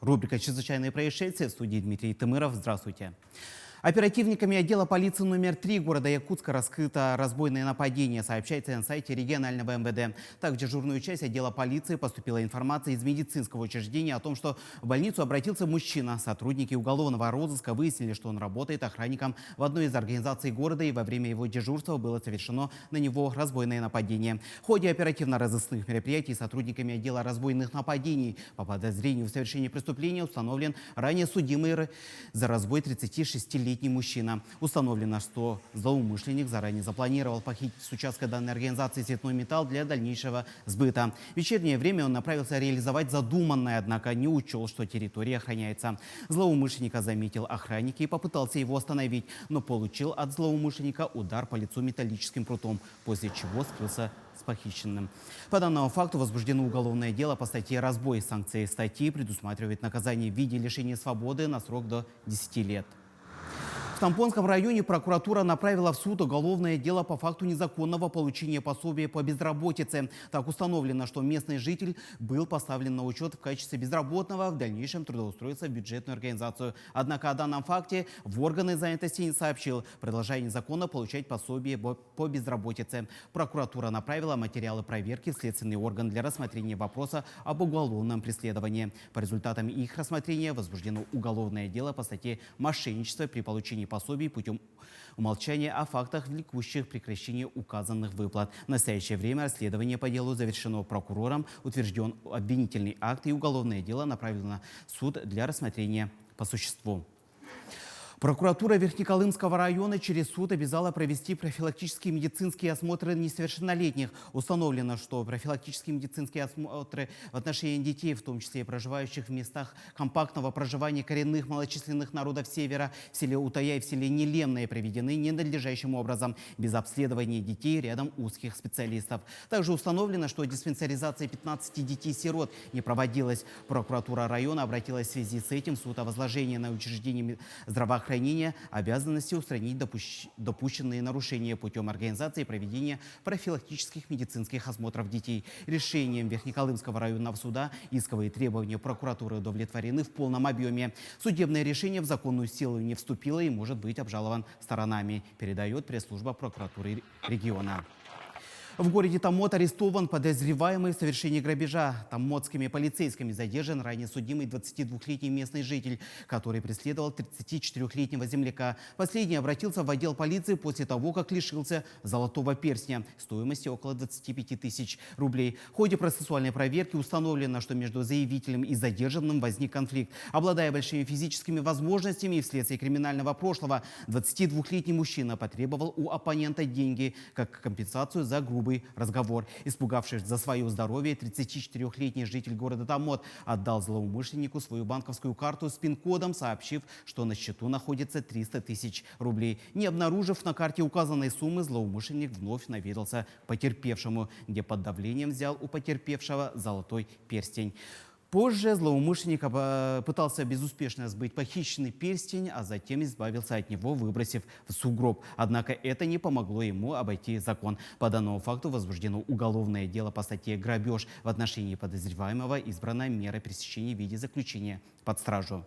Рубрика «Чрезвычайные происшествия», в студии Дмитрий Тымыров. Здравствуйте. Оперативниками отдела полиции номер 3 города Якутска раскрыто разбойное нападение, сообщается на сайте регионального МВД. Так, в дежурную часть отдела полиции поступила информация из медицинского учреждения о том, что в больницу обратился мужчина. Сотрудники уголовного розыска выяснили, что он работает охранником в одной из организаций города, и во время его дежурства было совершено на него разбойное нападение. В ходе оперативно-розыскных мероприятий сотрудниками отдела разбойных нападений по подозрению в совершении преступления установлен ранее судимый за разбой 36-летний мужчина. Установлено, что злоумышленник заранее запланировал похитить с участка данной организации цветной металл для дальнейшего сбыта. В вечернее время он направился реализовать задуманное, однако не учел, что территория охраняется. Злоумышленника заметил охранник и попытался его остановить, но получил от злоумышленника удар по лицу металлическим прутом, после чего скрылся с похищенным. По данному факту возбуждено уголовное дело по статье «Разбой». Санкции статьи предусматривает наказание в виде лишения свободы на срок до 10 лет. В Тампонском районе прокуратура направила в суд уголовное дело по факту незаконного получения пособия по безработице. Так установлено, что местный житель был поставлен на учет в качестве безработного, в дальнейшем трудоустроиться в бюджетную организацию. Однако о данном факте в органы занятости не сообщил, продолжая незаконно получать пособие по безработице. Прокуратура направила материалы проверки в следственный орган для рассмотрения вопроса об уголовном преследовании. По результатам их рассмотрения возбуждено уголовное дело по статье «Мошенничество при получении пособий путем умолчания о фактах, влекущих прекращение указанных выплат. В настоящее время расследование по делу завершено. Прокурором утвержден обвинительный акт, и уголовное дело направлено в суд для рассмотрения по существу. Прокуратура Верхнеколымского района через суд обязала провести профилактические медицинские осмотры несовершеннолетних. Установлено, что профилактические медицинские осмотры в отношении детей, в том числе проживающих в местах компактного проживания коренных малочисленных народов Севера, в селе Утая и в селе Нелемное, проведены ненадлежащим образом, без обследования детей рядом узких специалистов. Также установлено, что диспансеризация 15 детей-сирот не проводилась. Прокуратура района обратилась в связи с этим в суд о возложении на учреждение здравоохранения обязанности устранить допущенные нарушения путем организации проведения профилактических медицинских осмотров детей. Решением Верхнеколымского районного суда исковые требования прокуратуры удовлетворены в полном объеме. Судебное решение в законную силу не вступило и может быть обжалован сторонами, передает пресс-служба прокуратуры региона. В городе Томот арестован подозреваемый в совершении грабежа. Томотскими полицейскими задержан ранее судимый 22-летний местный житель, который преследовал 34-летнего земляка. Последний обратился в отдел полиции после того, как лишился золотого перстня стоимостью около 25 тысяч рублей. В ходе процессуальной проверки установлено, что между заявителем и задержанным возник конфликт. Обладая большими физическими возможностями и вследствие криминального прошлого, 22-летний мужчина потребовал у оппонента деньги как компенсацию за грубый разговор. Испугавшись за свое здоровье, 34-летний житель города Томот отдал злоумышленнику свою банковскую карту с пин-кодом, сообщив, что на счету находится 300 тысяч рублей. Не обнаружив на карте указанной суммы, злоумышленник вновь наведался к потерпевшему, где под давлением взял у потерпевшего золотой перстень. Позже злоумышленник пытался безуспешно сбыть похищенный перстень, а затем избавился от него, выбросив в сугроб. Однако это не помогло ему обойти закон. По данному факту возбуждено уголовное дело по статье «Грабеж». В отношении подозреваемого избрана мера пресечения в виде заключения под стражу.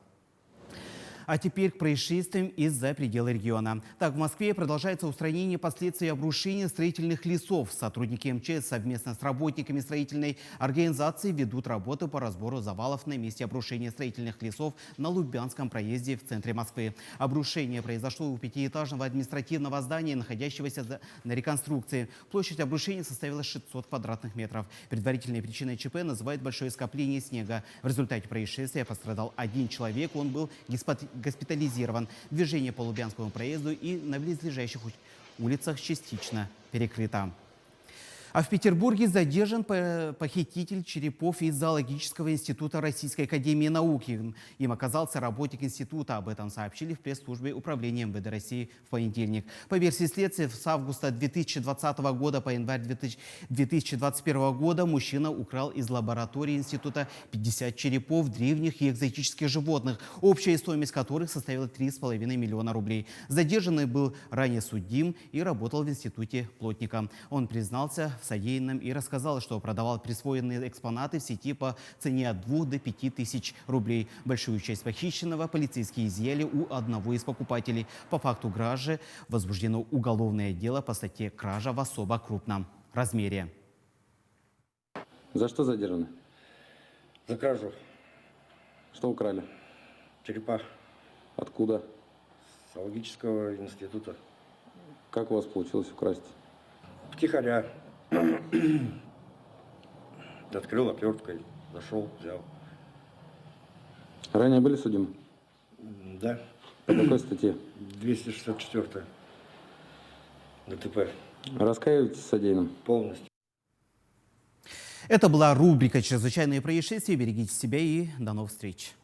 А теперь к происшествиям из-за пределы региона. Так, в Москве продолжается устранение последствий обрушения строительных лесов. Сотрудники МЧС совместно с работниками строительной организации ведут работы по разбору завалов на месте обрушения строительных лесов на Лубянском проезде в центре Москвы. Обрушение произошло у пятиэтажного административного здания, находящегося на реконструкции. Площадь обрушения составила 600 квадратных метров. Предварительной причиной ЧП называют большое скопление снега. В результате происшествия пострадал один человек, он был госпитализирован. Движение по Лубянскому проезду и на близлежащих улицах частично перекрыто. А в Петербурге задержан похититель черепов из Зоологического института Российской академии наук. Им оказался работник института. Об этом сообщили в пресс-службе управления МВД России в понедельник. По версии следствия, с августа 2020 года по январь 2021 года мужчина украл из лаборатории института 50 черепов древних и экзотических животных, общая стоимость которых составила 3,5 миллиона рублей. Задержанный был ранее судим и работал в институте плотником. Он признался в в содеянном и рассказал, что продавал присвоенные экспонаты в сети по цене от 2 до 5 тысяч рублей. Большую часть похищенного полицейские изъяли у одного из покупателей. По факту кражи возбуждено уголовное дело по статье «Кража в особо крупном размере». За что задержаны? За кражу. Что украли? Черепа Откуда? с зоологического института. Как у вас получилось украсть? Втихаря. Открыл отверткой, зашел, взял. Ранее были судимы? Да, По какой статье? 264 ДТП. Раскаиваетесь в содеянном? Полностью. Это была рубрика «Чрезвычайные происшествия». Берегите себя и до новых встреч.